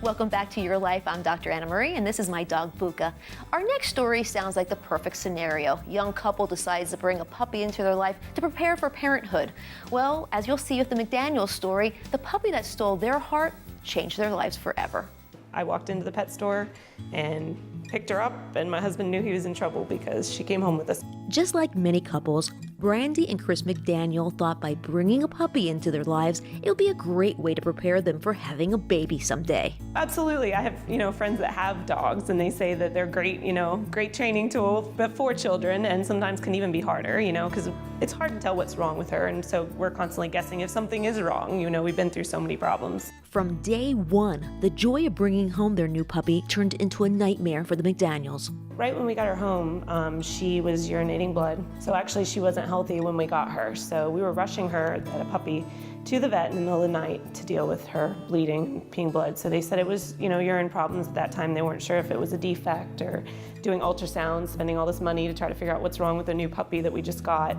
Welcome back to Your Life. I'm Dr. Anna Marie, and this is my dog, Buka. Our next story sounds like the perfect scenario. Young couple decides to bring a puppy into their life to prepare for parenthood. Well, as you'll see with the McDaniel story, the puppy that stole their heart changed their lives forever. I walked into the pet store and picked her up, and my husband knew he was in trouble because she came home with us. Just like many couples, Brandy and Chris McDaniel thought by bringing a puppy into their lives, it would be a great way to prepare them for having a baby someday. Absolutely. I have, friends that have dogs, and they say that they're great, great training tool, but for children, and sometimes can even be harder, because it's hard to tell what's wrong with her, and so we're constantly guessing if something is wrong. We've been through so many problems. From day one, the joy of bringing home their new puppy turned into a nightmare for the McDaniels. Right when we got her home, she was urinating blood. So actually she wasn't healthy when we got her. So we were rushing her, a puppy, to the vet in the middle of the night to deal with her bleeding, peeing blood. So they said it was, urine problems at that time. They weren't sure if it was a defect or doing ultrasounds, spending all this money to try to figure out what's wrong with the new puppy that we just got.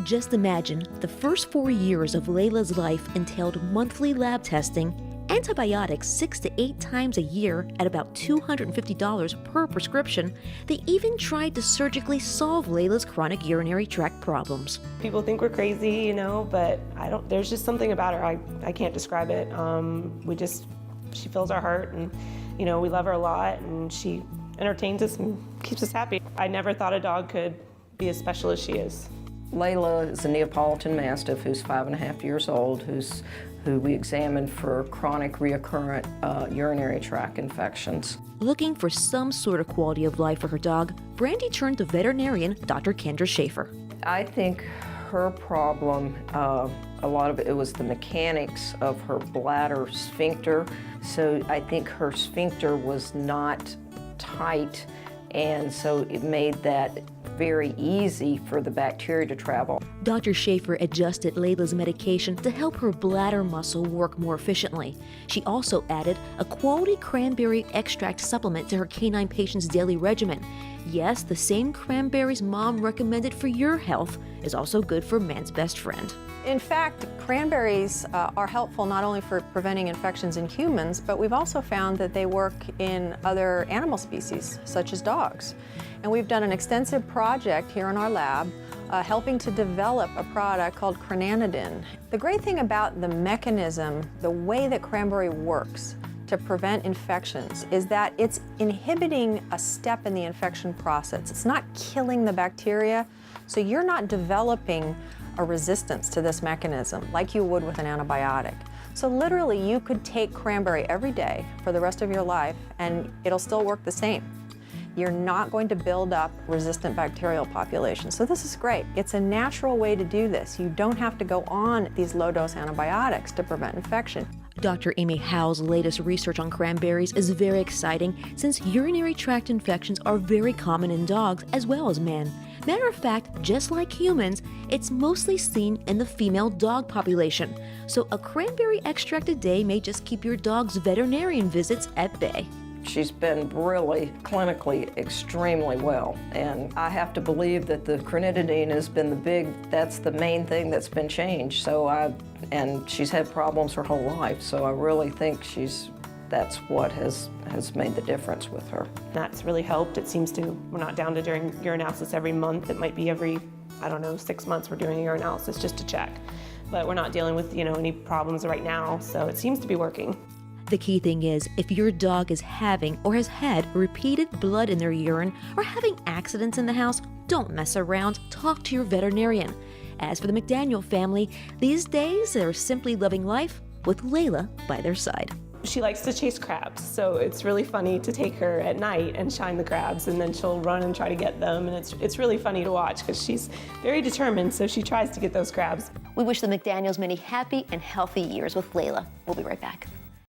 Just imagine, the first 4 years of Layla's life entailed monthly lab testing, antibiotics 6 to 8 times a year at about $250 per prescription. They even tried to surgically solve Layla's chronic urinary tract problems. People think we're crazy, but there's just something about her, I can't describe it. She fills our heart, and we love her a lot, and she entertains us and keeps us happy. I never thought a dog could be as special as she is. Layla is a Neapolitan Mastiff who's 5.5 years old, who we examined for chronic recurrent urinary tract infections. Looking for some sort of quality of life for her dog, Brandy turned to veterinarian Dr. Kendra Schaefer. I think her problem, a lot of it was the mechanics of her bladder sphincter. So I think her sphincter was not tight, and so it made that very easy for the bacteria to travel. Dr. Schaefer adjusted Layla's medication to help her bladder muscle work more efficiently. She also added a quality cranberry extract supplement to her canine patient's daily regimen. Yes, the same cranberries Mom recommended for your health is also good for man's best friend. In fact, cranberries are helpful not only for preventing infections in humans, but we've also found that they work in other animal species, such as dogs. And we've done an extensive project here in our lab helping to develop a product called crananidin. The great thing about the mechanism, the way that cranberry works to prevent infections, is that it's inhibiting a step in the infection process. It's not killing the bacteria, so you're not developing a resistance to this mechanism like you would with an antibiotic. So literally you could take cranberry every day for the rest of your life and it'll still work the same. You're not going to build up resistant bacterial populations. So this is great. It's a natural way to do this. You don't have to go on these low-dose antibiotics to prevent infection. Dr. Amy Howe's latest research on cranberries is very exciting since urinary tract infections are very common in dogs as well as men. Matter of fact, just like humans, it's mostly seen in the female dog population. So a cranberry extract a day may just keep your dog's veterinarian visits at bay. She's been really clinically extremely well, and I have to believe that the cranididine has been that's the main thing that's been changed. And she's had problems her whole life, so I really think that's what has made the difference with her. That's really helped. It seems to, we're not down to doing urinalysis every month. It might be every, 6 months we're doing a urinalysis just to check. But we're not dealing with, any problems right now, so it seems to be working. The key thing is, if your dog is having or has had repeated blood in their urine or having accidents in the house, don't mess around, talk to your veterinarian. As for the McDaniel family, these days they're simply living life with Layla by their side. She likes to chase crabs, so it's really funny to take her at night and shine the crabs, and then she'll run and try to get them, and it's really funny to watch because she's very determined, so she tries to get those crabs. We wish the McDaniels many happy and healthy years with Layla. We'll be right back.